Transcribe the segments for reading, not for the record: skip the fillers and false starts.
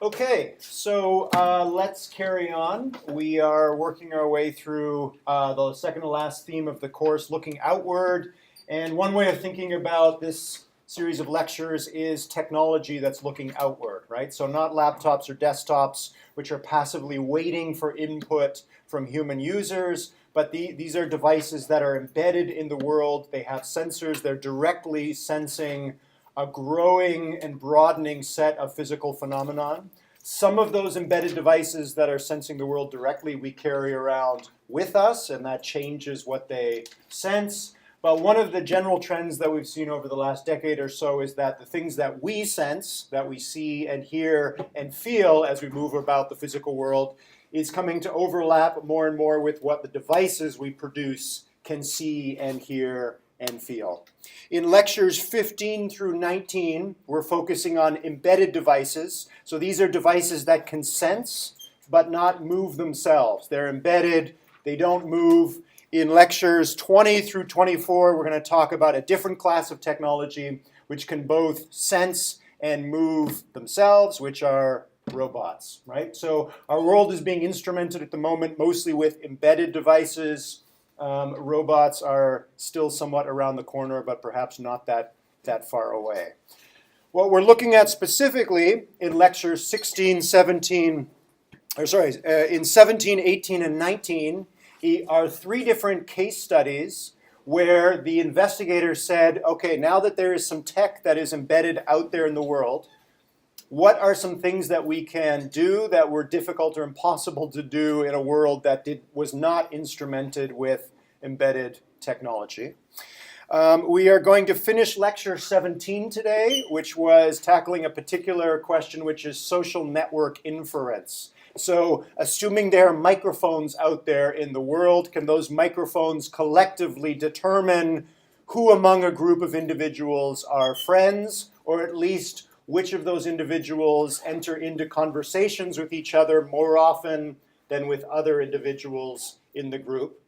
Okay, so let's carry on. We are working our way through the second to last theme of the course, looking outward. And one way of thinking about this series of lectures is technology that's looking outward, right? So not laptops or desktops, which are passively waiting for input from human users, but these are devices that are embedded in the world. They have sensors. They're directly sensing a growing and broadening set of physical phenomenon. Some of those embedded devices that are sensing the world directly we carry around with us, and that changes what they sense. But one of the general trends that we've seen over the last decade or so is that the things that we sense, that we see and hear and feel as we move about the physical world, is coming to overlap more and more with what the devices we produce can see and hear and feel. In lectures 15 through 19, we're focusing on embedded devices. So these are devices that can sense but not move themselves. They're embedded, they don't move. In lectures 20 through 24, we're going to talk about a different class of technology which can both sense and move themselves, which are robots, right? So our world is being instrumented at the moment mostly with embedded devices. Robots are still somewhat around the corner, but perhaps not that far away. What we're looking at specifically in lectures 16, 17, in 17, 18, and 19 are three different case studies where the investigator said, okay, now that there is some tech that is embedded out there in the world, what are some things that we can do that were difficult or impossible to do in a world that was not instrumented with embedded technology? We are going to finish lecture 17 today, which was tackling a particular question, which is social network inference. So assuming there are microphones out there in the world, can those microphones collectively determine who among a group of individuals are friends, or at least which of those individuals enter into conversations with each other more often than with other individuals in the group?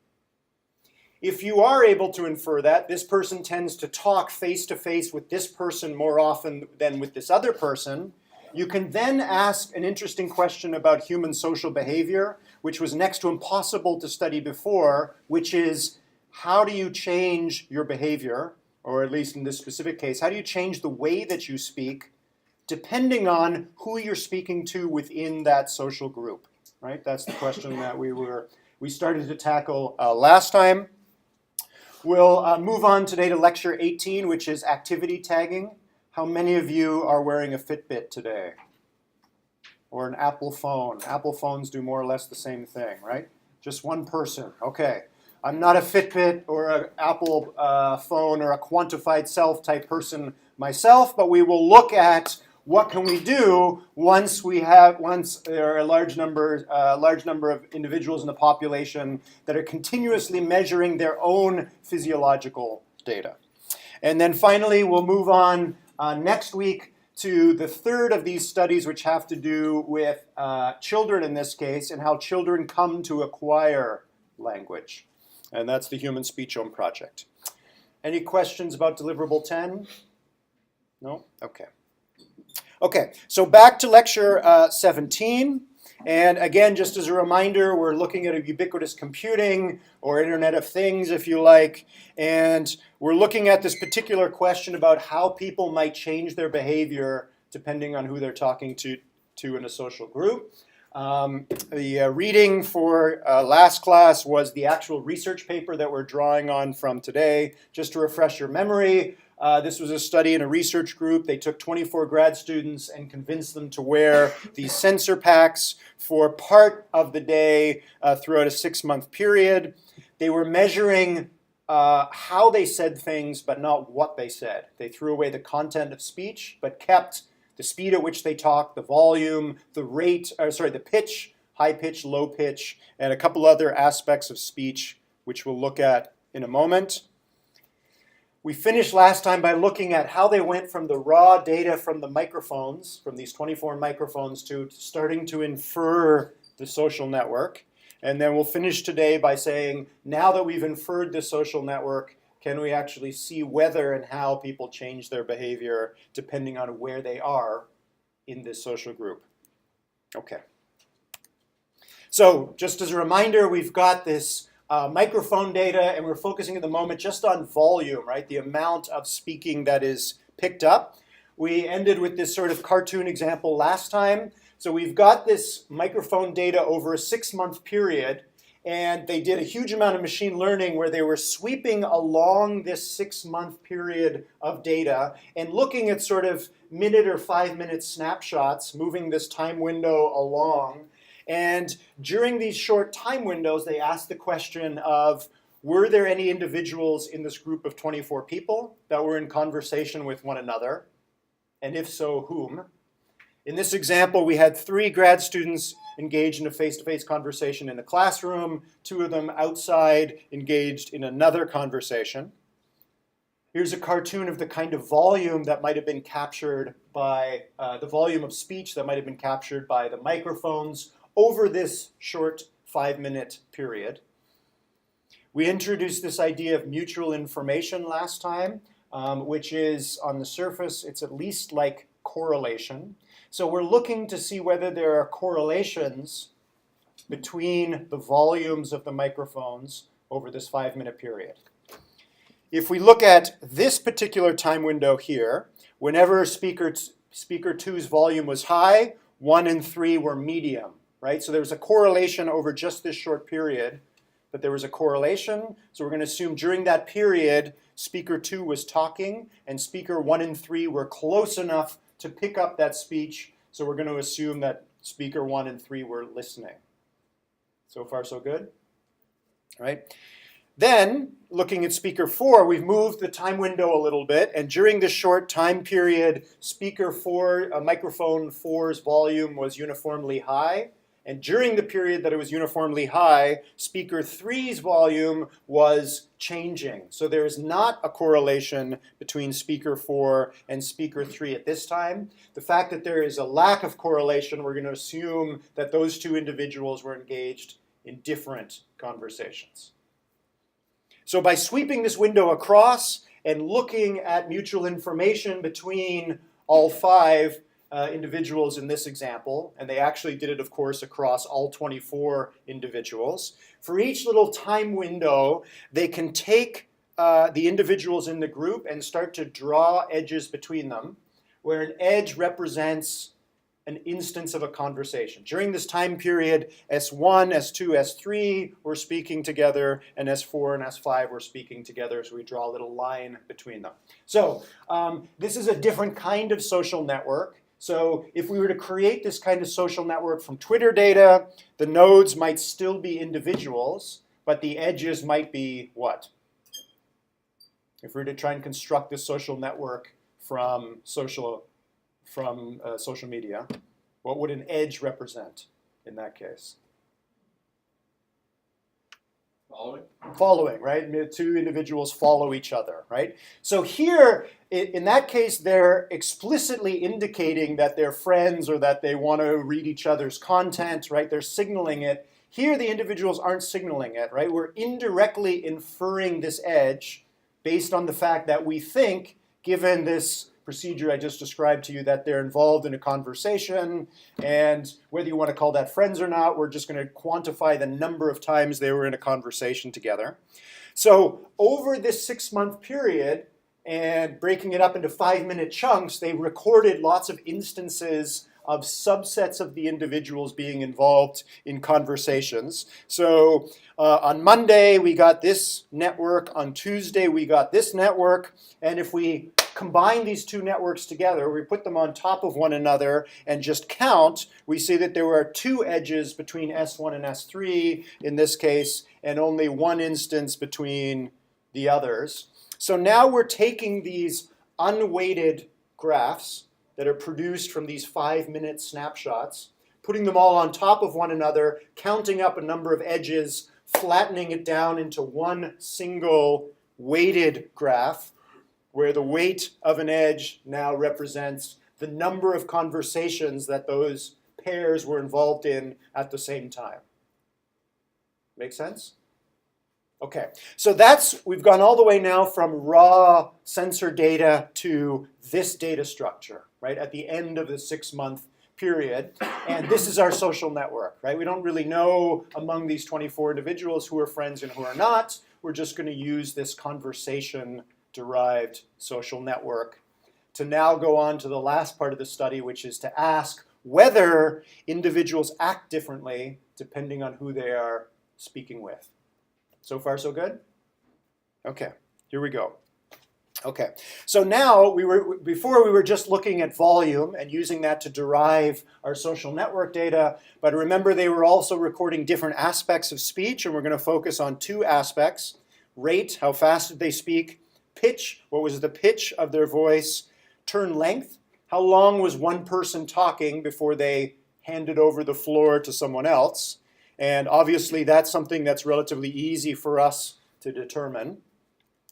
If you are able to infer that, this person tends to talk face-to-face with this person more often than with this other person, you can then ask an interesting question about human social behavior, which was next to impossible to study before, which is, how do you change your behavior, or at least in this specific case, how do you change the way that you speak depending on who you're speaking to within that social group, right? That's the question that we started to tackle last time. We'll move on today to lecture 18, which is activity tagging. How many of you are wearing a Fitbit today? Or an Apple phone? Apple phones do more or less the same thing, right? Just one person. Okay. I'm not a Fitbit or an Apple phone or a quantified self type person myself, but we will look at what can we do once there are a large number of individuals in the population that are continuously measuring their own physiological data. And then finally, we'll move on next week to the third of these studies, which have to do with children in this case, and how children come to acquire language. And that's the Human Speechome Project. Any questions about deliverable 10? No? Okay. Okay, so back to lecture 17. And again, just as a reminder, we're looking at ubiquitous computing, or Internet of Things, if you like. And we're looking at this particular question about how people might change their behavior depending on who they're talking to in a social group. The reading for last class was the actual research paper that we're drawing on from today. Just to refresh your memory, this was a study in a research group. They took 24 grad students and convinced them to wear these sensor packs for part of the day throughout a 6-month period. They were measuring how they said things, but not what they said. They threw away the content of speech, but kept the speed at which they talk, the volume, the pitch, high pitch, low pitch, and a couple other aspects of speech, which we'll look at in a moment. We finished last time by looking at how they went from the raw data from the microphones, from these 24 microphones, to starting to infer the social network. And then we'll finish today by saying, now that we've inferred the social network, can we actually see whether and how people change their behavior depending on where they are in this social group? Okay. So just as a reminder, we've got this microphone data, and we're focusing at the moment just on volume, right? The amount of speaking that is picked up. We ended with this sort of cartoon example last time. So we've got this microphone data over a 6-month period, and they did a huge amount of machine learning where they were sweeping along this 6-month period of data and looking at sort of minute or 5-minute snapshots, moving this time window along. And during these short time windows, they asked the question of, were there any individuals in this group of 24 people that were in conversation with one another? And if so, whom? In this example, we had 3 grad students engaged in a face-to-face conversation in a classroom, 2 of them outside engaged in another conversation. Here's a cartoon of the kind of volume that might have been captured by, the volume of speech that might have been captured by the microphones over this short 5-minute period. We introduced this idea of mutual information last time, which is, on the surface, it's at least like correlation. So we're looking to see whether there are correlations between the volumes of the microphones over this 5-minute period. If we look at this particular time window here, whenever speaker 2's volume was high, 1 and 3 were medium, right? So there was a correlation over just this short period, but there was a correlation. So we're going to assume during that period, speaker 2 was talking, and speaker 1 and 3 were close enough to pick up that speech. So we're going to assume that speaker 1 and 3 were listening. So far, so good? All right. Then, looking at speaker 4, we've moved the time window a little bit, and during this short time period, speaker 4, microphone 4's volume was uniformly high, and during the period that it was uniformly high, speaker 3's volume was changing. So there is not a correlation between speaker 4 and speaker 3 at this time. The fact that there is a lack of correlation, we're going to assume that those 2 individuals were engaged in different conversations. So by sweeping this window across and looking at mutual information between all 5 individuals in this example, and they actually did it, of course, across all 24 individuals, for each little time window, they can take the individuals in the group and start to draw edges between them, where an edge represents an instance of a conversation. During this time period, S1, S2, S3 were speaking together, and S4 and S5 were speaking together, so we draw a little line between them. So this is a different kind of social network. So if we were to create this kind of social network from Twitter data, the nodes might still be individuals, but the edges might be what? If we were to try and construct this social network from social media, what would an edge represent in that case? Following, right? 2 individuals follow each other, right? So here, in that case, they're explicitly indicating that they're friends or that they want to read each other's content, right? They're signaling it. Here, the individuals aren't signaling it, right? We're indirectly inferring this edge based on the fact that we think, given this procedure I just described to you, that they're involved in a conversation, and whether you want to call that friends or not, we're just going to quantify the number of times they were in a conversation together. So over this 6-month period, and breaking it up into 5-minute chunks, they recorded lots of instances of subsets of the individuals being involved in conversations. So on Monday, we got this network. On Tuesday, we got this network. And if we combine these 2 networks together, we put them on top of one another and just count, we see that there were 2 edges between S1 and S3 in this case, and only 1 instance between the others. So now we're taking these unweighted graphs that are produced from these 5-minute snapshots, putting them all on top of one another, counting up a number of edges, flattening it down into one single weighted graph, where the weight of an edge now represents the number of conversations that those pairs were involved in at the same time. Make sense? Okay, so we've gone all the way now from raw sensor data to this data structure, right, at the end of the 6-month period. And this is our social network, right? We don't really know among these 24 individuals who are friends and who are not. We're just going to use this conversation-derived social network to now go on to the last part of the study, which is to ask whether individuals act differently depending on who they are speaking with. So far, so good? Okay, here we go. Okay, so now before we were just looking at volume and using that to derive our social network data, but remember they were also recording different aspects of speech, and we're going to focus on two aspects: rate, how fast did they speak; pitch, what was the pitch of their voice; turn length, how long was one person talking before they handed over the floor to someone else. And obviously that's something that's relatively easy for us to determine.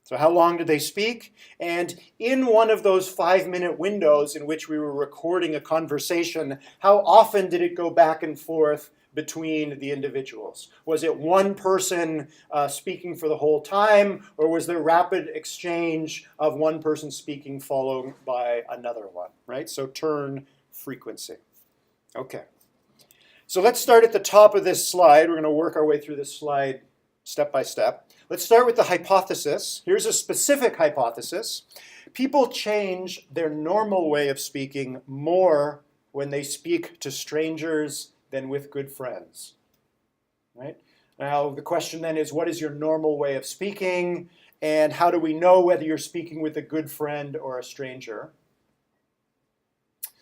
So how long did they speak? And in one of those 5-minute windows in which we were recording a conversation, how often did it go back and forth between the individuals? Was it one person speaking for the whole time, or was there rapid exchange of one person speaking followed by another one, right? So turn frequency. Okay. So let's start at the top of this slide. We're going to work our way through this slide step by step. Let's start with the hypothesis. Here's a specific hypothesis. People change their normal way of speaking more when they speak to strangers than with good friends. Right? Now, the question then is, what is your normal way of speaking? And how do we know whether you're speaking with a good friend or a stranger?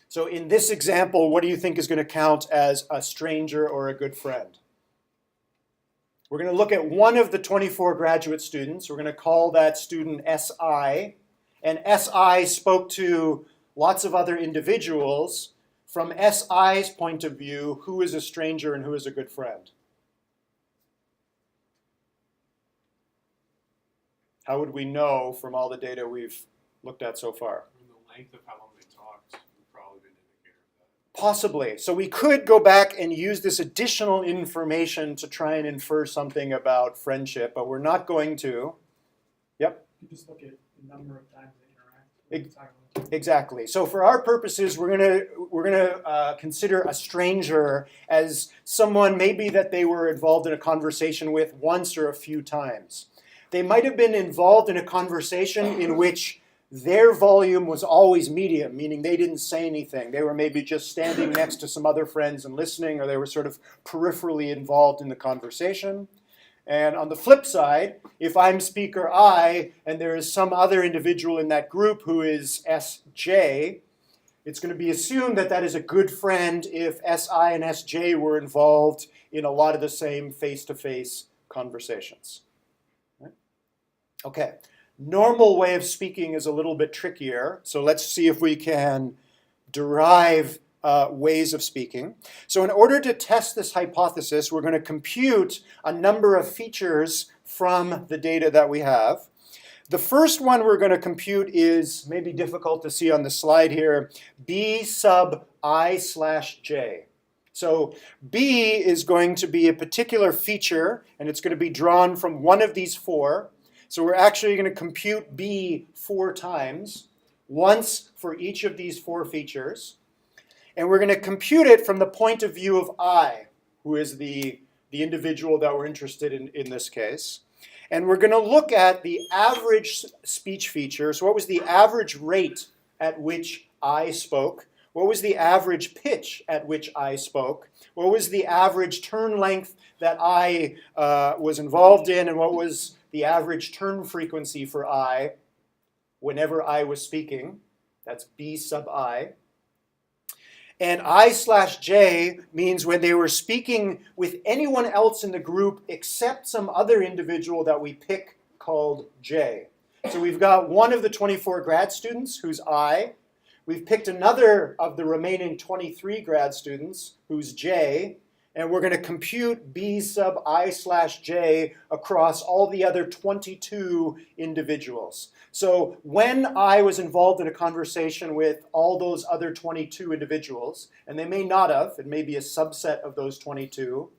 So in this example, what do you think is going to count as a stranger or a good friend? We're going to look at one of the 24 graduate students. We're going to call that student SI. And SI spoke to lots of other individuals. From SI's point of view, who is a stranger and who is a good friend? How would we know from all the data we've looked at so far? The length of how long they talked would probably be an indicator of that. Possibly. So we could go back and use this additional information to try and infer something about friendship, but we're not going to. Yep? You just look at the number of times they interact. Exactly. So for our purposes, we're gonna consider a stranger as someone maybe that they were involved in a conversation with once or a few times. They might have been involved in a conversation in which their volume was always medium, meaning they didn't say anything. They were maybe just standing next to some other friends and listening, or they were sort of peripherally involved in the conversation. And on the flip side, if I'm speaker I and there is some other individual in that group who is SJ, it's going to be assumed that that is a good friend if SI and SJ were involved in a lot of the same face-to-face conversations. Right? Okay, normal way of speaking is a little bit trickier, so let's see if we can derive ways of speaking. So in order to test this hypothesis, we're going to compute a number of features from the data that we have. The first one we're going to compute is maybe difficult to see on the slide here, B sub I/J. So B is going to be a particular feature, and it's going to be drawn from one of these four. So we're actually going to compute B 4 times, once for each of these 4 features. And we're going to compute it from the point of view of I, who is the individual that we're interested in this case. And we're going to look at the average speech feature. So what was the average rate at which I spoke? What was the average pitch at which I spoke? What was the average turn length that I was involved in? And what was the average turn frequency for I whenever I was speaking? That's B sub I. And I/J means when they were speaking with anyone else in the group except some other individual that we pick called J. So we've got one of the 24 grad students who's I. We've picked another of the remaining 23 grad students who's J. And we're going to compute B sub I/J across all the other 22 individuals. So when I was involved in a conversation with all those other 22 individuals, and they may not have, it may be a subset of those 22,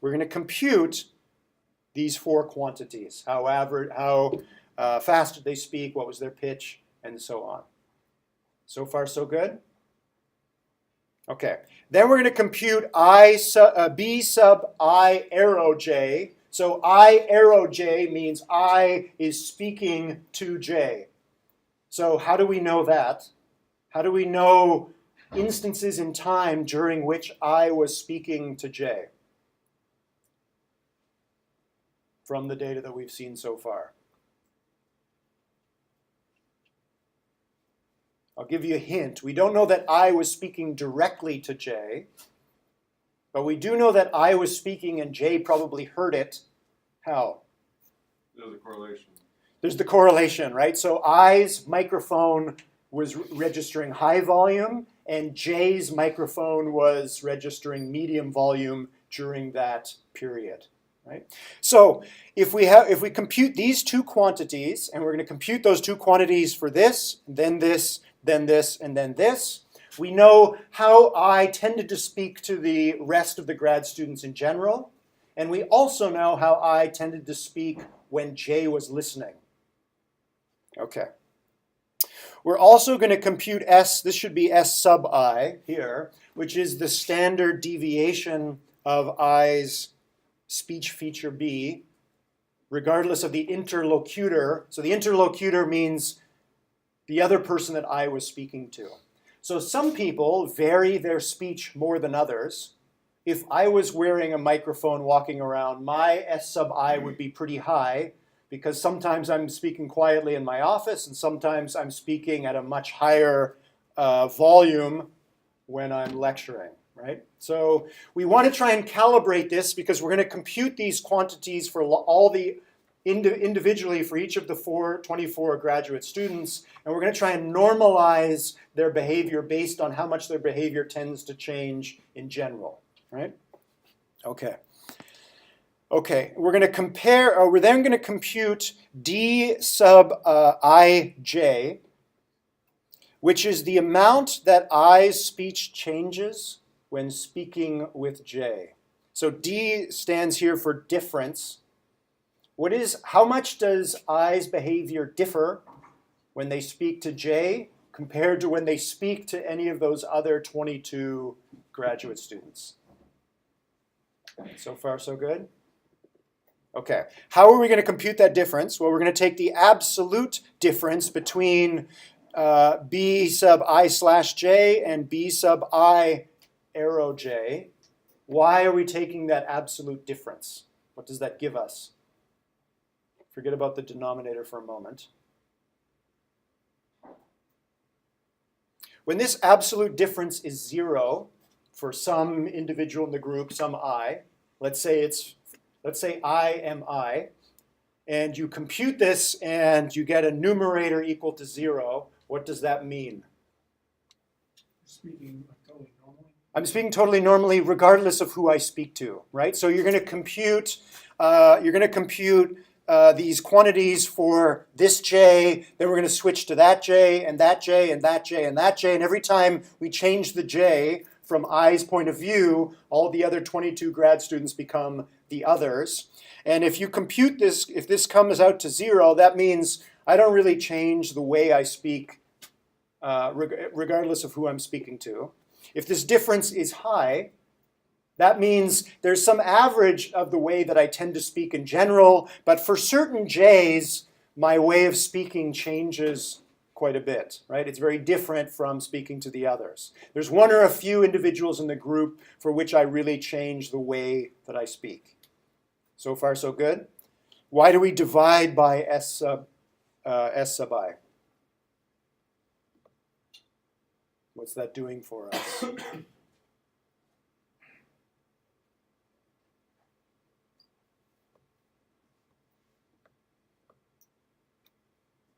we're going to compute these 4 quantities. How fast did they speak, what was their pitch, and so on. So far, so good? Okay. Then we're going to compute B sub I arrow j. So I arrow j means I is speaking to j. So how do we know that? How do we know instances in time during which I was speaking to j from the data that we've seen so far? I'll give you a hint. We don't know that I was speaking directly to j, but we do know that I was speaking and j probably heard it. How? There's a correlation. There's the correlation, right? So I's microphone was registering high volume and J's microphone was registering medium volume during that period, right? So if we compute these two quantities, and we're going to compute those two quantities for this, then this, then this, and then this, we know how I tended to speak to the rest of the grad students in general, and we also know how I tended to speak when J was listening. Okay. We're also going to compute S, this should be S sub I here, which is the standard deviation of I's speech feature B, regardless of the interlocutor. So the interlocutor means the other person that I was speaking to. So some people vary their speech more than others. If I was wearing a microphone walking around, my S sub I would be pretty high, because sometimes I'm speaking quietly in my office and sometimes I'm speaking at a much higher volume when I'm lecturing, right? So we want to try and calibrate this because we're going to compute these quantities for all the individually for each of the 24 graduate students, and we're going to try and normalize their behavior based on how much their behavior tends to change in general, right? Okay. Okay, we're going to compare, or we're then going to compute D sub ij, which is the amount that I's speech changes when speaking with J. So D stands here for difference. How much does I's behavior differ when they speak to J compared to when they speak to any of those other 22 graduate students? So far, so good? Okay, how are we going to compute that difference? Well, we're going to take the absolute difference between B sub I slash j and B sub I arrow j. Why are we taking that absolute difference? What does that give us? Forget about the denominator for a moment. When this absolute difference is 0 for some individual in the group, some I, let's say I am I, and you compute this and you get a numerator equal to 0, what does that mean? Speaking totally normally. I'm speaking totally normally regardless of who I speak to, right? So you're going to compute these quantities for this j, then we're going to switch to that j, and that j, and that j, and that j, and every time we change the j from I's point of view, all the other 22 grad students become the others. And if you compute this, if this comes out to 0, that means I don't really change the way I speak regardless of who I'm speaking to. If this difference is high, that means there's some average of the way that I tend to speak in general, but for certain J's, my way of speaking changes quite a bit, right? It's very different from speaking to the others. There's one or a few individuals in the group for which I really change the way that I speak. So far, so good. Why do we divide by S sub I? What's that doing for us?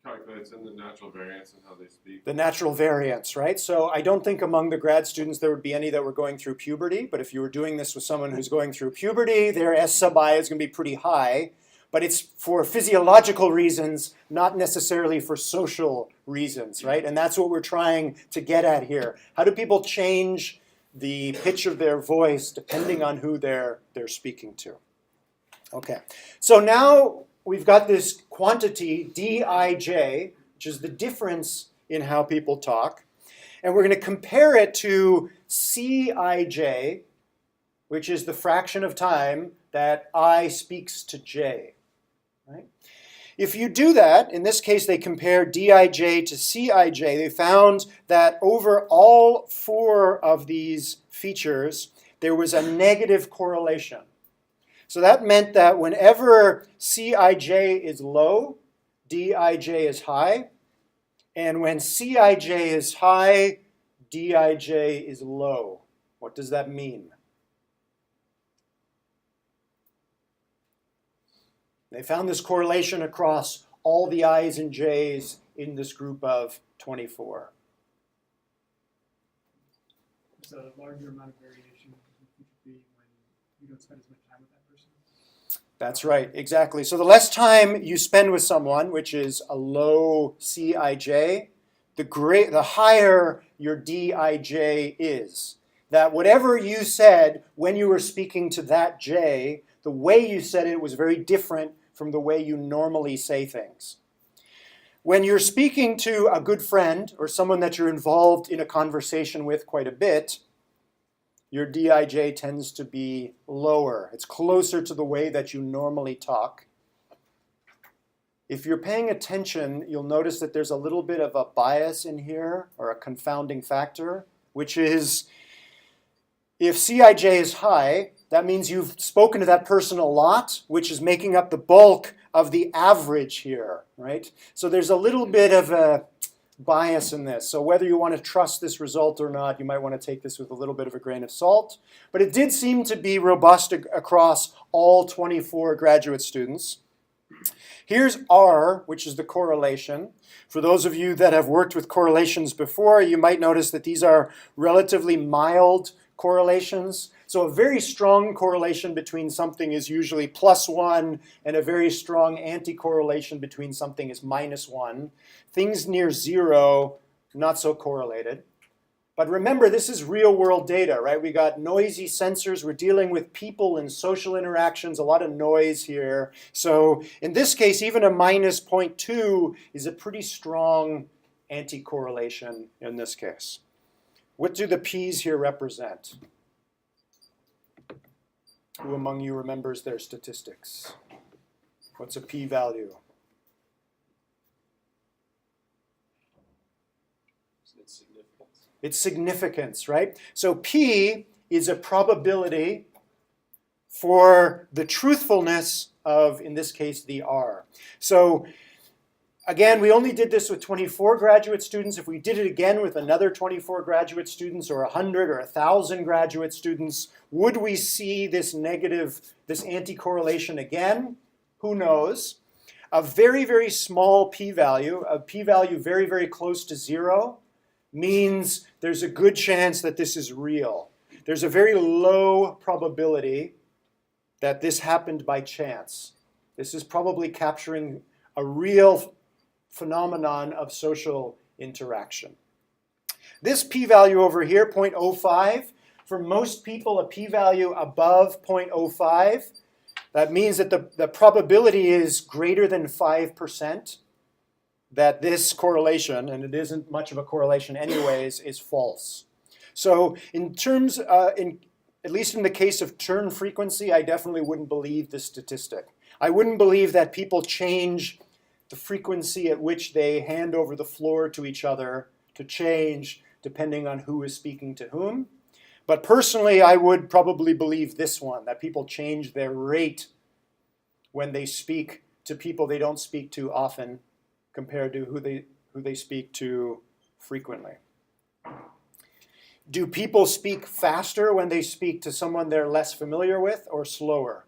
Calculates in the natural variance and how they speak. The natural variance, right? So I don't think among the grad students there would be any that were going through puberty, but if you were doing this with someone who's going through puberty, their S sub I is going to be pretty high, but it's for physiological reasons, not necessarily for social reasons, right? And that's what we're trying to get at here. How do people change the pitch of their voice depending on who they're speaking to? Okay, so now we've got this quantity, Dij, which is the difference in how people talk. And we're going to compare it to Cij, which is the fraction of time that I speaks to j. Right? If you do that, in this case they compared Dij to Cij, they found that over all 4 of these features, there was a negative correlation. So that meant that whenever Cij is low, Dij is high, and when Cij is high, Dij is low. What does that mean? They found this correlation across all the i's and j's in this group of 24. There's a larger amount of variation which would be when you don't spend as much time with that person. That's right, exactly. So the less time you spend with someone, which is a low Cij, the higher your Dij is. That whatever you said when you were speaking to that j, the way you said it was very different from the way you normally say things. When you're speaking to a good friend or someone that you're involved in a conversation with quite a bit, your Dij tends to be lower. It's closer to the way that you normally talk. If you're paying attention, you'll notice that there's a little bit of a bias in here, or a confounding factor, which is if Cij is high, that means you've spoken to that person a lot, which is making up the bulk of the average here, right? So there's a little bit of a bias in this. So whether you want to trust this result or not, you might want to take this with a little bit of a grain of salt. But it did seem to be robust across all 24 graduate students. Here's R, which is the correlation. For those of you that have worked with correlations before, you might notice that these are relatively mild correlations. So a very strong correlation between something is usually +1, and a very strong anti-correlation between something is -1. Things near 0, not so correlated. But remember, this is real-world data, right? We got noisy sensors. We're dealing with people and social interactions, a lot of noise here. So in this case, even a -0.2 is a pretty strong anti-correlation in this case. What do the P's here represent? Who among you remembers their statistics? What's a p-value? It's significance. It's significance, right? So p is a probability for the truthfulness of, in this case, the R. So again, we only did this with 24 graduate students. If we did it again with another 24 graduate students, or 100 or 1,000 graduate students, would we see this negative, this anti-correlation again? Who knows? A very, very small p-value, a p-value very, very close to 0, means there's a good chance that this is real. There's a very low probability that this happened by chance. This is probably capturing a real phenomenon of social interaction. This p-value over here, 0.05, for most people a p-value above 0.05, that means that the probability is greater than 5% that this correlation, and it isn't much of a correlation anyways, is false. So in terms, at least in the case of turn frequency, I definitely wouldn't believe this statistic. I wouldn't believe that people change the frequency at which they hand over the floor to each other to change depending on who is speaking to whom. But personally, I would probably believe this one, that people change their rate when they speak to people they don't speak to often compared to who they speak to frequently. Do people speak faster when they speak to someone they're less familiar with, or slower?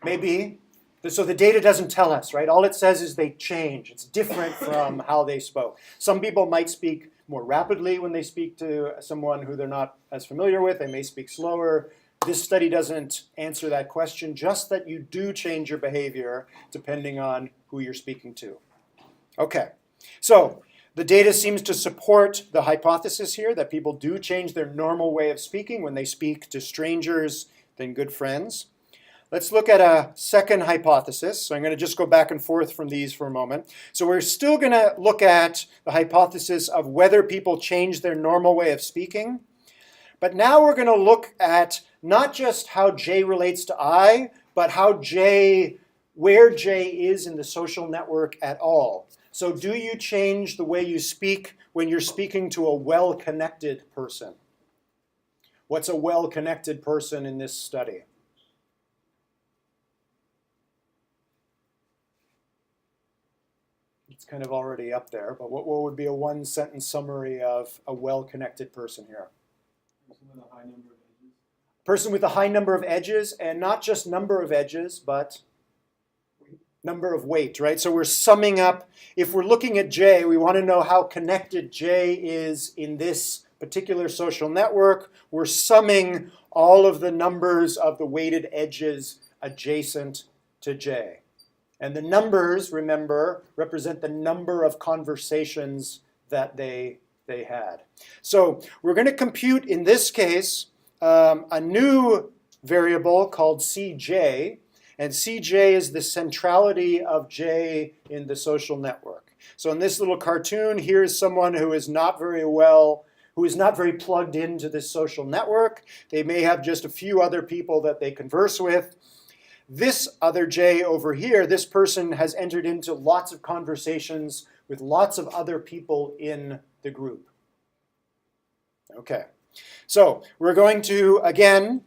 Maybe. So the data doesn't tell us, right? All it says is they change. It's different from how they spoke. Some people might speak more rapidly when they speak to someone who they're not as familiar with. They may speak slower. This study doesn't answer that question, just that you do change your behavior depending on who you're speaking to. Okay, so the data seems to support the hypothesis here that people do change their normal way of speaking when they speak to strangers than good friends. let's look at a second hypothesis. So I'm going to just go back and forth from these for a moment. So we're still going to look at the hypothesis of whether people change their normal way of speaking. But now we're going to look at not just how J relates to I, but where J is in the social network at all. So do you change the way you speak when you're speaking to a well-connected person? What's a well-connected person in this study? It's kind of already up there, but what would be a one-sentence summary of a well-connected person here? Person with a high number of edges. Person with a high number of edges, and not just number of edges, but number of weight, right? So we're summing up, if we're looking at J, we want to know how connected J is in this particular social network. We're summing all of the numbers of the weighted edges adjacent to J. And the numbers, remember, represent the number of conversations that they had. So we're going to compute, in this case, a new variable called Cj. And Cj is the centrality of J in the social network. So in this little cartoon, here's someone who is not very plugged into this social network. They may have just a few other people that they converse with. This other J over here, this person has entered into lots of conversations with lots of other people in the group. Okay, so we're going to, again,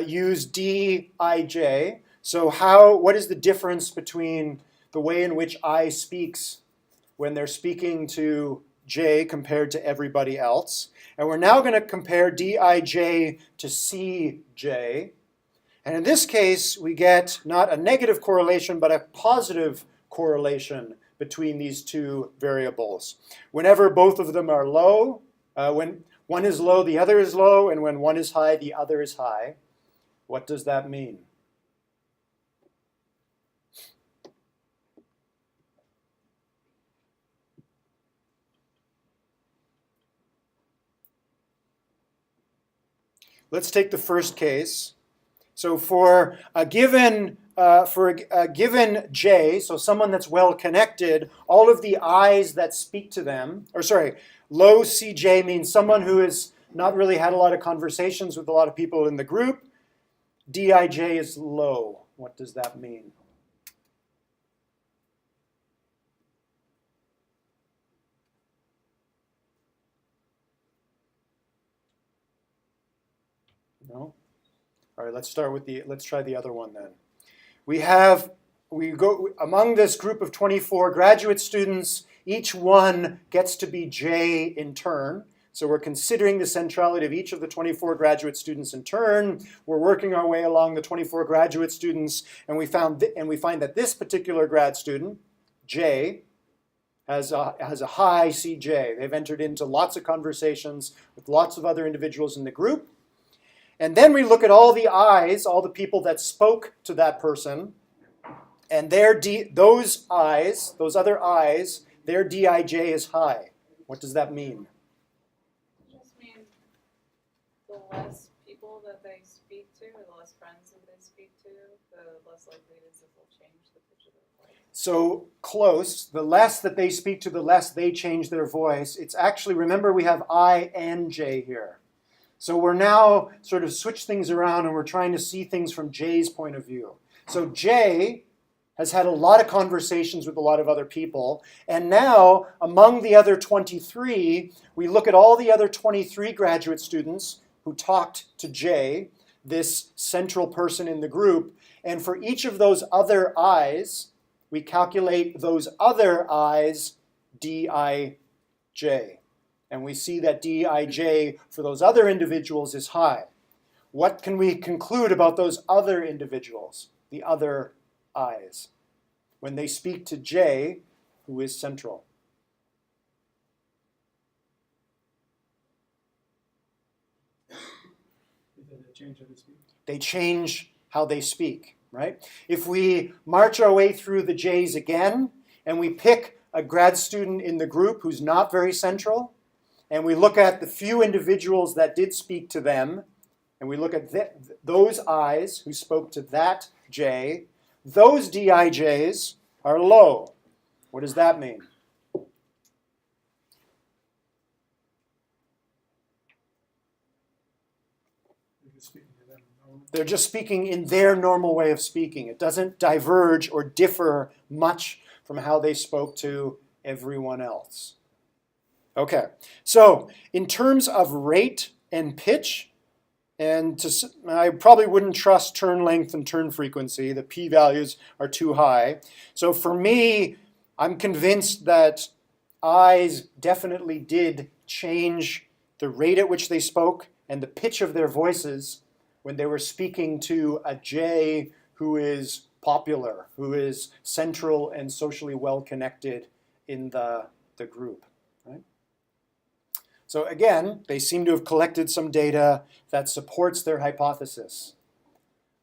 use Dij. So what is the difference between the way in which I speaks when they're speaking to J compared to everybody else? And we're now going to compare Dij to Cj. And in this case, we get not a negative correlation, but a positive correlation between these two variables. Whenever both of them are low, when one is low, the other is low, and when one is high, the other is high. What does that mean? Let's take the first case. So for a given J, so someone that's well connected, all of the I's that speak to them, low Cj means someone who has not really had a lot of conversations with a lot of people in the group. Dij is low. What does that mean? No? All right, let's try the other one then. We go among this group of 24 graduate students, each one gets to be J in turn. So we're considering the centrality of each of the 24 graduate students in turn. We're working our way along the 24 graduate students, and we find that this particular grad student, J, has a high Cj. They've entered into lots of conversations with lots of other individuals in the group. And then we look at all the I's, all the people that spoke to that person, and those other I's, their Dij is high. What does that mean? It just means the less people that they speak to, or the less friends that they speak to, the less likely it is that they'll change the pitch of their voice. So close. The less that they speak to, the less they change their voice. It's actually, remember, we have I and J here. So we're now sort of switch things around and we're trying to see things from J's point of view. So J has had a lot of conversations with a lot of other people. And now, among the other 23, we look at all the other 23 graduate students who talked to J, this central person in the group. And for each of those other I's, we calculate those other I's Dij. And we see that Dij for those other individuals is high. What can we conclude about those other individuals, the other I's, when they speak to J, who is central? They change how they speak, right? If we march our way through the J's again, and we pick a grad student in the group who's not very central, and we look at the few individuals that did speak to them, and we look at those I's who spoke to that J, those DIJs are low. What does that mean? You're just speaking to them normally. They're just speaking in their normal way of speaking. It doesn't diverge or differ much from how they spoke to everyone else. Okay, so in terms of rate and pitch, I probably wouldn't trust turn length and turn frequency. The p-values are too high. So for me, I'm convinced that I's definitely did change the rate at which they spoke and the pitch of their voices when they were speaking to a J who is popular, who is central and socially well connected in the group. Right? So again, they seem to have collected some data that supports their hypothesis.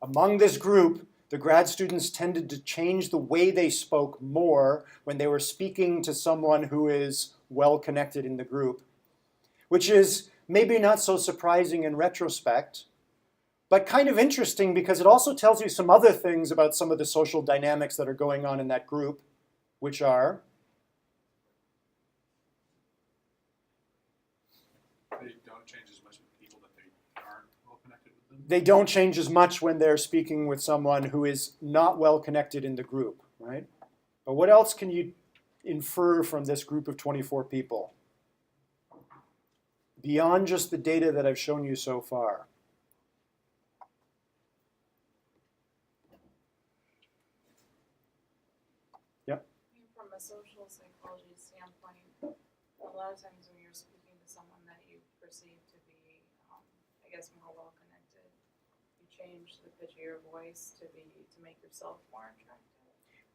Among this group, the grad students tended to change the way they spoke more when they were speaking to someone who is well connected in the group, which is maybe not so surprising in retrospect, but kind of interesting because it also tells you some other things about some of the social dynamics that are going on in that group, which are They don't change as much with people that they aren't well connected with them. they don't change as much when they're speaking with someone who is not well connected in the group, right? But what else can you infer from this group of 24 people? Beyond just the data that I've shown you so far. Yep. From a social psychology standpoint, a lot of times when you're speaking to someone that you perceive to be, I guess, more well connected, you change the pitch of your voice to make yourself more attractive.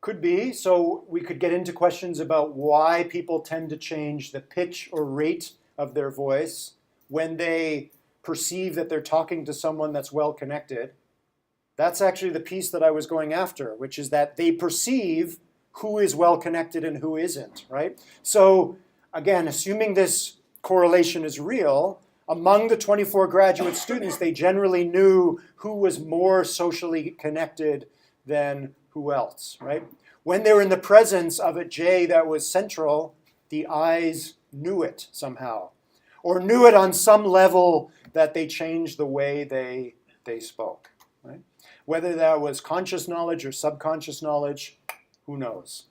Could be. So we could get into questions about why people tend to change the pitch or rate of their voice when they perceive that they're talking to someone that's well connected. That's actually the piece that I was going after, which is that they perceive who is well connected and who isn't, right? So again, assuming this correlation is real, among the 24 graduate students, they generally knew who was more socially connected than who else, right? When they were in the presence of a J that was central, the I's knew it somehow, or knew it on some level that they changed the way they spoke, right? Whether that was conscious knowledge or subconscious knowledge, who knows?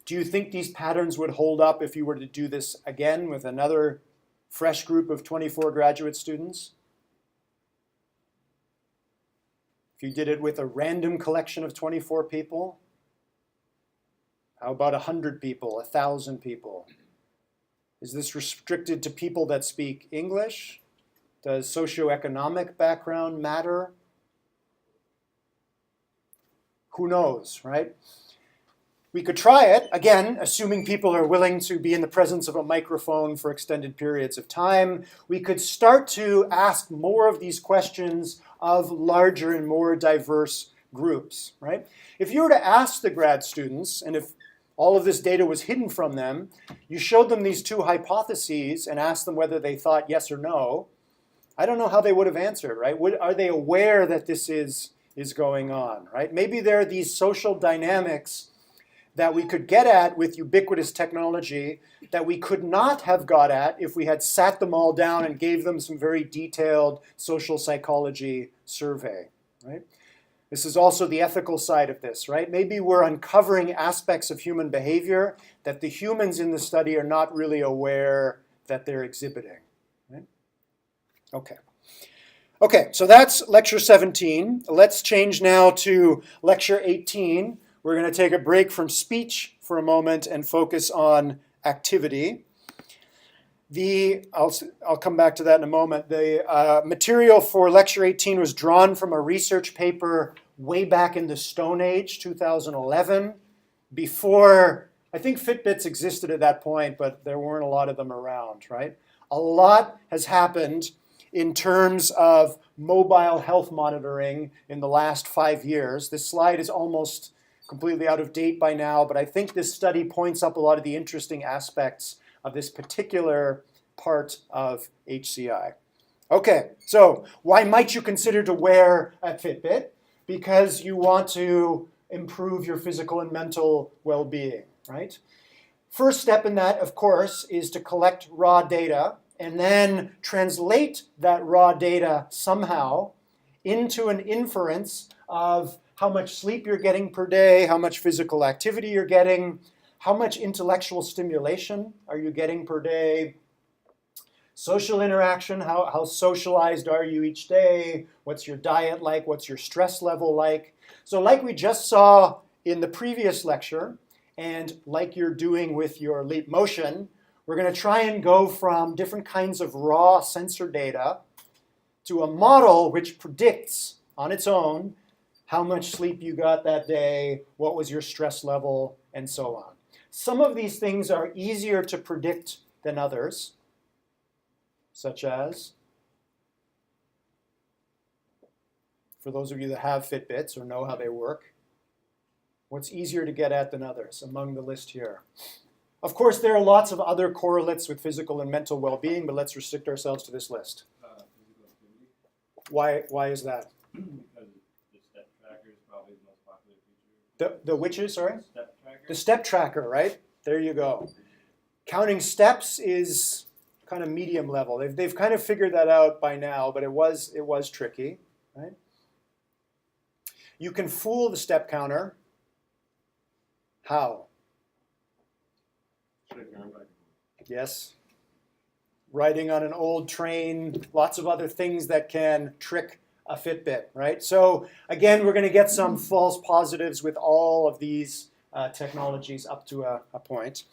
Do you think these patterns would hold up if you were to do this again with another fresh group of 24 graduate students? If you did it with a random collection of 24 people? How about 100 people, 1,000 people? Is this restricted to people that speak English? Does socioeconomic background matter? Who knows, right? We could try it, again, assuming people are willing to be in the presence of a microphone for extended periods of time. We could start to ask more of these questions of larger and more diverse groups, right? If you were to ask the grad students, and if all of this data was hidden from them, you showed them these two hypotheses and asked them whether they thought yes or no, I don't know how they would have answered, right? Are they aware that this is going on, right? Maybe there are these social dynamics that we could get at with ubiquitous technology that we could not have got at if we had sat them all down and gave them some very detailed social psychology survey, right? This is also the ethical side of this, right? Maybe we're uncovering aspects of human behavior that the humans in the study are not really aware that they're exhibiting, right? Okay, so that's lecture 17. Let's change now to lecture 18. We're going to take a break from speech for a moment and focus on activity. I'll come back to that in a moment. The material for lecture 18 was drawn from a research paper way back in the Stone Age, 2011, before, I think Fitbits existed at that point, but there weren't a lot of them around, right? A lot has happened in terms of mobile health monitoring in the last 5 years. This slide is almost completely out of date by now, but I think this study points up a lot of the interesting aspects of this particular part of HCI. Okay, so why might you consider to wear a Fitbit? Because you want to improve your physical and mental well-being, right? First step in that, of course, is to collect raw data and then translate that raw data somehow into an inference of how much sleep you're getting per day, how much physical activity you're getting, how much intellectual stimulation are you getting per day, social interaction, how socialized are you each day, what's your diet like, what's your stress level like. So like we just saw in the previous lecture, and like you're doing with your Leap Motion, we're going to try and go from different kinds of raw sensor data to a model which predicts on its own how much sleep you got that day, what was your stress level, and so on. Some of these things are easier to predict than others, such as, for those of you that have Fitbits or know how they work, what's easier to get at than others among the list here? Of course, there are lots of other correlates with physical and mental well-being, but let's restrict ourselves to this list. Physical activity. Why is that? Because the step tracker is probably the most popular feature. The which is, sorry? Step tracker. The step tracker, right? There you go. Counting steps is kind of medium level. They've kind of figured that out by now, but it was tricky, right? You can fool the step counter. How? Yes. Riding on an old train, lots of other things that can trick a Fitbit, right? So again, we're going to get some false positives with all of these technologies up to a point.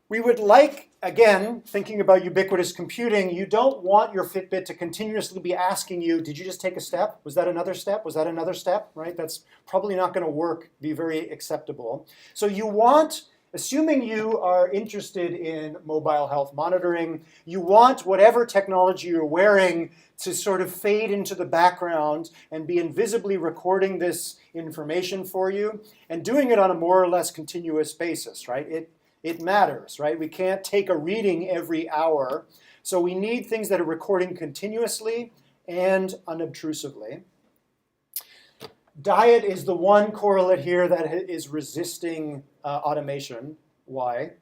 We would like, again, thinking about ubiquitous computing, you don't want your Fitbit to continuously be asking you, did you just take a step? Was that another step? Was that another step? Right? That's probably not going to work, be very acceptable. So you want, assuming you are interested in mobile health monitoring, you want whatever technology you're wearing to sort of fade into the background and be invisibly recording this information for you and doing it on a more or less continuous basis, right? It matters, right? We can't take a reading every hour. So we need things that are recording continuously and unobtrusively. Diet is the one correlate here that is resisting automation. Why?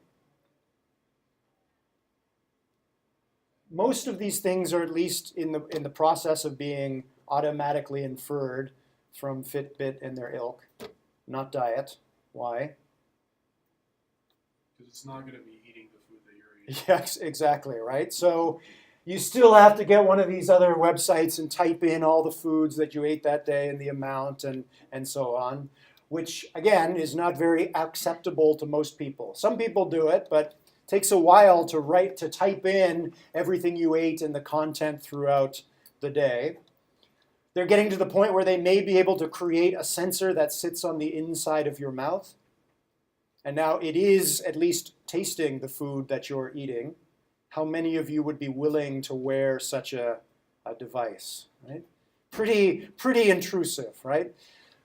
Most of these things are at least in the process of being automatically inferred from Fitbit and their ilk, not diet. Why? Because it's not going to be eating the food that you're eating. Yes, exactly, right? So you still have to get one of these other websites and type in all the foods that you ate that day and the amount and so on, which, again, is not very acceptable to most people. Some people do it, but it takes a while to type in everything you ate and the content throughout the day. They're getting to the point where they may be able to create a sensor that sits on the inside of your mouth. And now it is at least tasting the food that you're eating. How many of you would be willing to wear such a device, right? Pretty intrusive, right?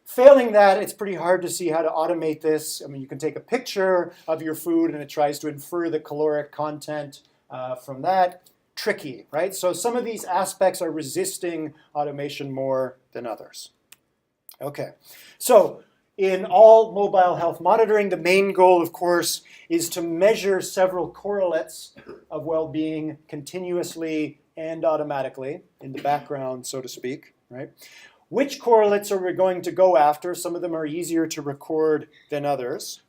Failing that, it's pretty hard to see how to automate this. I mean, you can take a picture of your food and it tries to infer the caloric content from that. Tricky, right? So some of these aspects are resisting automation more than others. Okay, so in all mobile health monitoring, the main goal, of course, is to measure several correlates of well-being continuously and automatically in the background, so to speak, right? Which correlates are we going to go after? Some of them are easier to record than others.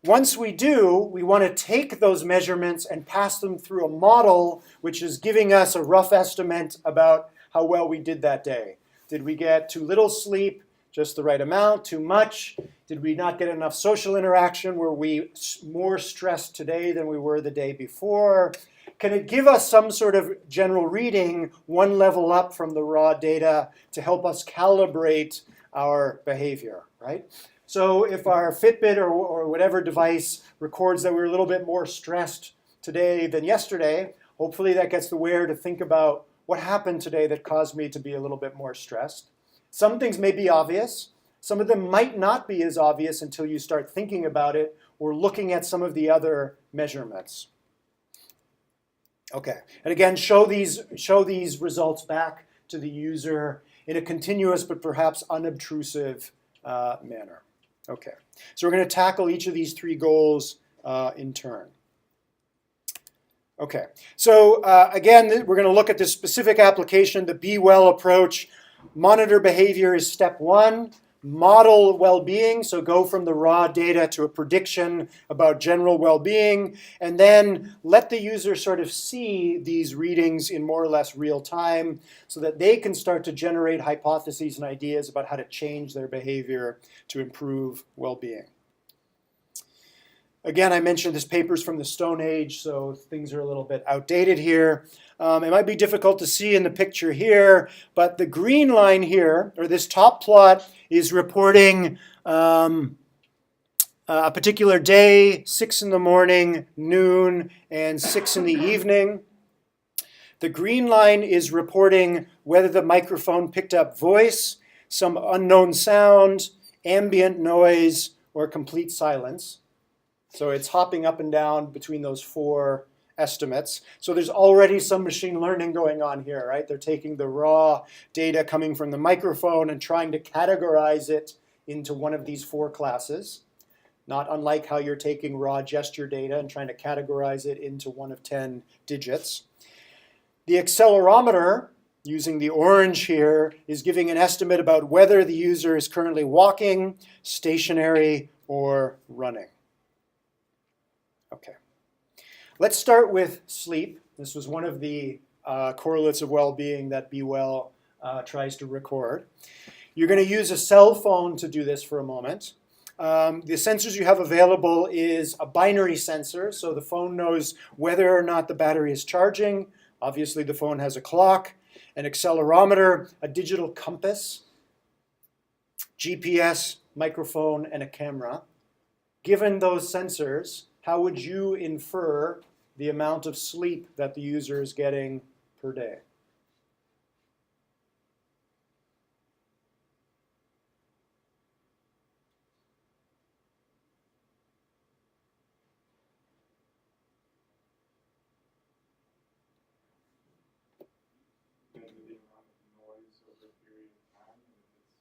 Once we do, we want to take those measurements and pass them through a model which is giving us a rough estimate about how well we did that day. Did we get too little sleep? Just the right amount, too much? Did we not get enough social interaction? Were we more stressed today than we were the day before? Can it give us some sort of general reading, one level up from the raw data to help us calibrate our behavior, right? So if our Fitbit or whatever device records that we're a little bit more stressed today than yesterday, hopefully that gets the wearer to think about what happened today that caused me to be a little bit more stressed. Some things may be obvious. Some of them might not be as obvious until you start thinking about it or looking at some of the other measurements. Okay, and again, show these results back to the user in a continuous but perhaps unobtrusive manner. Okay, so we're going to tackle each of these three goals in turn. Okay, so again, we're going to look at this specific application, the Be Well approach. Monitor behavior is step one. Model well-being, so go from the raw data to a prediction about general well-being, and then let the user sort of see these readings in more or less real time so that they can start to generate hypotheses and ideas about how to change their behavior to improve well-being. Again, I mentioned this paper's from the Stone Age, so things are a little bit outdated here. It might be difficult to see in the picture here, but the green line here, or this top plot, is reporting a particular day, 6 in the morning, noon, and 6 in the evening. The green line is reporting whether the microphone picked up voice, some unknown sound, ambient noise, or complete silence. So it's hopping up and down between those four estimates. So there's already some machine learning going on here, right? They're taking the raw data coming from the microphone and trying to categorize it into one of these four classes, not unlike how you're taking raw gesture data and trying to categorize it into one of 10 digits. The accelerometer, using the orange here, is giving an estimate about whether the user is currently walking, stationary, or running. Okay. Let's start with sleep. This was one of the correlates of well-being that Be Well tries to record. You're going to use a cell phone to do this for a moment. The sensors you have available is a binary sensor, so the phone knows whether or not the battery is charging. Obviously, the phone has a clock, an accelerometer, a digital compass, GPS, microphone, and a camera. Given those sensors, how would you infer the amount of sleep that the user is getting per day? Going to be amount of noise over a period of time, and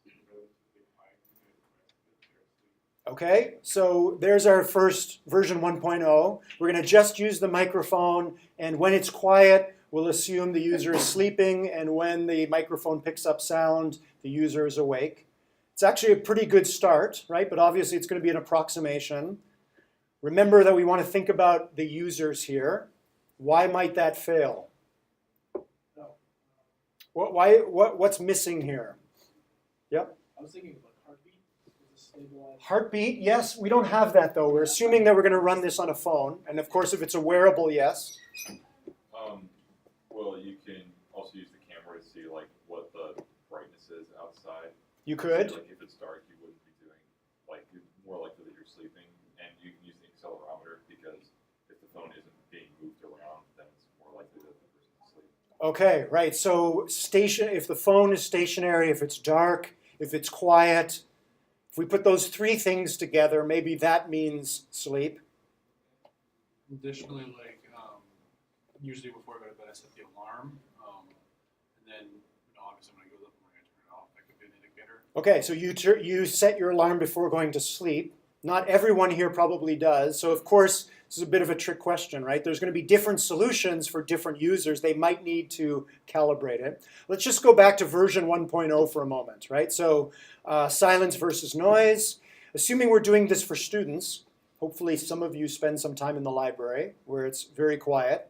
if it's relatively high compared to the rest of it, they're asleep. Okay, so there's our first version 1.0. We're going to just use the microphone, and when it's quiet, we'll assume the user is sleeping, and when the microphone picks up sound, the user is awake. It's actually a pretty good start, right? But obviously it's going to be an approximation. Remember that we want to think about the users here. Why might that fail? What's missing here? Yep. I was thinking about heartbeat. Is it stabilized? Heartbeat, yes. We don't have that though. We're assuming that we're going to run this on a phone. And of course, if it's a wearable, yes. Well, you can also use the camera to see like what the brightness is outside. You could. So, like if it's dark, you wouldn't be doing like you're more likely that you're sleeping, and you can use the accelerometer because if the phone isn't being moved around, then it's more likely that the person's asleep. Okay, right. So if the phone is stationary, if it's dark, if it's quiet, if we put those three things together, maybe that means sleep. Additionally, like usually before I go to bed, I set the alarm, and then obviously when I go up, I'm going to turn it off. That could be an indicator. Okay, so you set your alarm before going to sleep. Not everyone here probably does. So of course, this is a bit of a trick question, right? There's going to be different solutions for different users. They might need to calibrate it. Let's just go back to version 1.0 for a moment, right? So silence versus noise. Assuming we're doing this for students, hopefully some of you spend some time in the library where it's very quiet.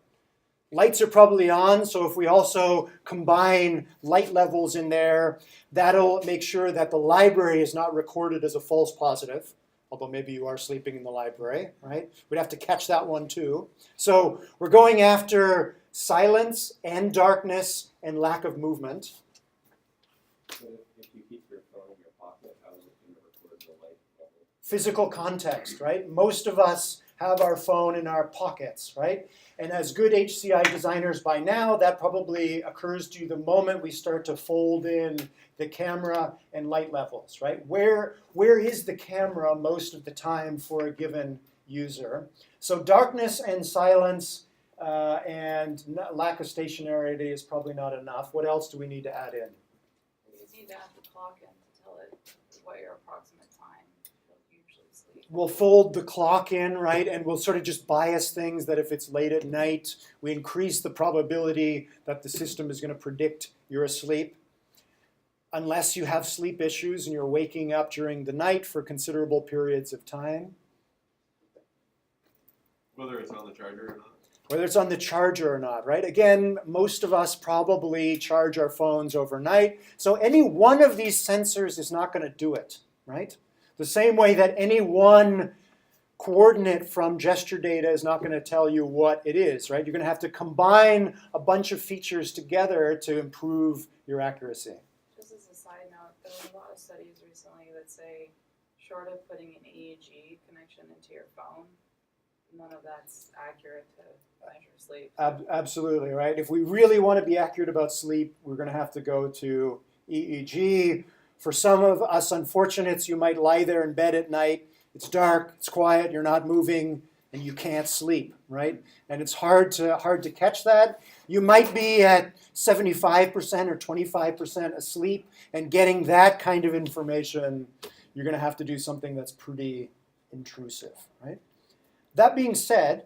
Lights are probably on, so if we also combine light levels in there, that'll make sure that the library is not recorded as a false positive, although maybe you are sleeping in the library, right? We'd have to catch that one too. So we're going after silence and darkness and lack of movement. But if you keep your phone in your pocket, how is it going to record the light level? Physical context, right? Most of us have our phone in our pockets, right? And as good HCI designers by now, that probably occurs to you the moment we start to fold in the camera and light levels, right? Where is the camera most of the time for a given user? So darkness and silence and lack of stationarity is probably not enough. What else do we need to add in? You need to add the clock in to tell it what your approximate time you'll usually sleep. We'll fold the clock in, right? And we'll sort of just bias things that if it's late at night, we increase the probability that the system is going to predict you're asleep. Unless you have sleep issues and you're waking up during the night for considerable periods of time. Whether it's on the charger or not. Whether it's on the charger or not, right? Again, most of us probably charge our phones overnight. So any one of these sensors is not going to do it, right? The same way that any one coordinate from gesture data is not going to tell you what it is, right? You're going to have to combine a bunch of features together to improve your accuracy. Just as a side note, there were a lot of studies recently that say, short of putting an EEG connection into your phone, none of that's accurate to measure sleep. Absolutely, right? If we really want to be accurate about sleep, we're going to have to go to EEG. For some of us unfortunates, you might lie there in bed at night. It's dark, it's quiet, you're not moving, and you can't sleep, right? And it's hard to catch that. You might be at 75% or 25% asleep, and getting that kind of information, you're going to have to do something that's pretty intrusive, right? That being said,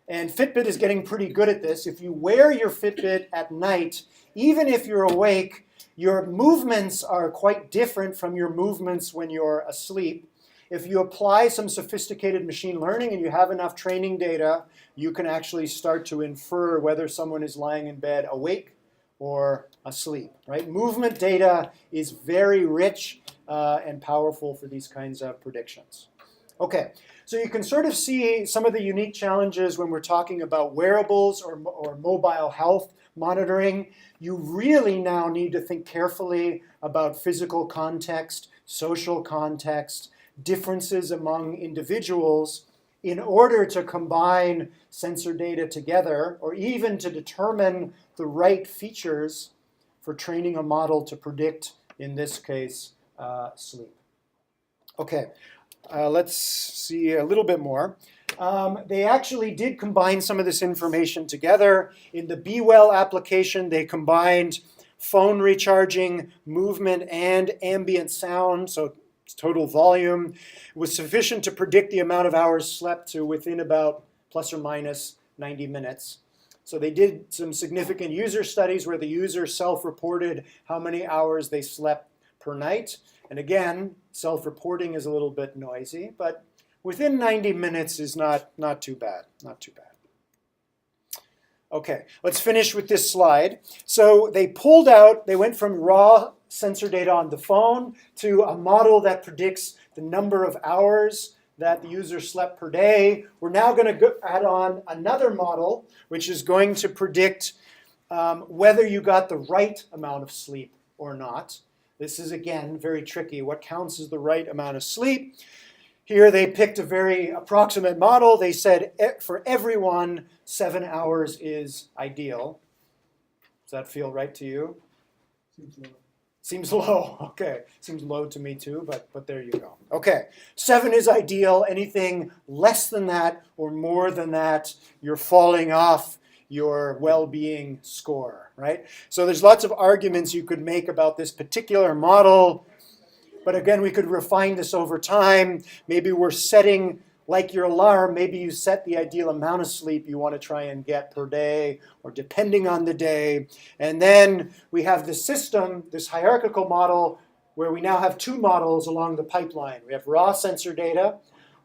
and Fitbit is getting pretty good at this, if you wear your Fitbit at night, even if you're awake, your movements are quite different from your movements when you're asleep. If you apply some sophisticated machine learning and you have enough training data, you can actually start to infer whether someone is lying in bed awake or asleep, right? Movement data is very rich and powerful for these kinds of predictions. Okay, so you can sort of see some of the unique challenges when we're talking about wearables or mobile health monitoring. You really now need to think carefully about physical context, social context, differences among individuals in order to combine sensor data together or even to determine the right features for training a model to predict, in this case, sleep. Okay. Let's see a little bit more. They actually did combine some of this information together. In the BeWell application, they combined phone recharging, movement, and ambient sound, so total volume. It was sufficient to predict the amount of hours slept to within about plus or minus 90 minutes. So they did some significant user studies where the user self-reported how many hours they slept per night. And again, self-reporting is a little bit noisy, but within 90 minutes is not too bad, not too bad. Okay, let's finish with this slide. So they went from raw sensor data on the phone to a model that predicts the number of hours that the user slept per day. We're now going to add on another model, which is going to predict whether you got the right amount of sleep or not. This is, again, very tricky. What counts as the right amount of sleep? Here they picked a very approximate model. They said for everyone, 7 hours is ideal. Does that feel right to you? Seems low. Seems low. Okay. Seems low to me too, but there you go. Okay. 7 is ideal. Anything less than that or more than that, you're falling off your well-being score, right? So there's lots of arguments you could make about this particular model, but again, we could refine this over time. Maybe we're setting, like your alarm, maybe you set the ideal amount of sleep you want to try and get per day, or depending on the day. And then we have the system, this hierarchical model, where we now have 2 models along the pipeline. We have raw sensor data,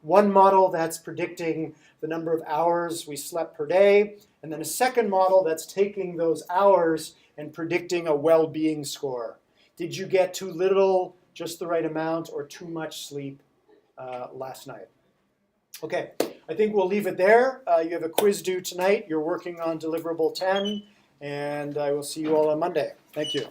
one model that's predicting the number of hours we slept per day, and then a second model that's taking those hours and predicting a well-being score. Did you get too little, just the right amount, or too much sleep last night? Okay, I think we'll leave it there. You have a quiz due tonight. You're working on deliverable 10, and I will see you all on Monday. Thank you.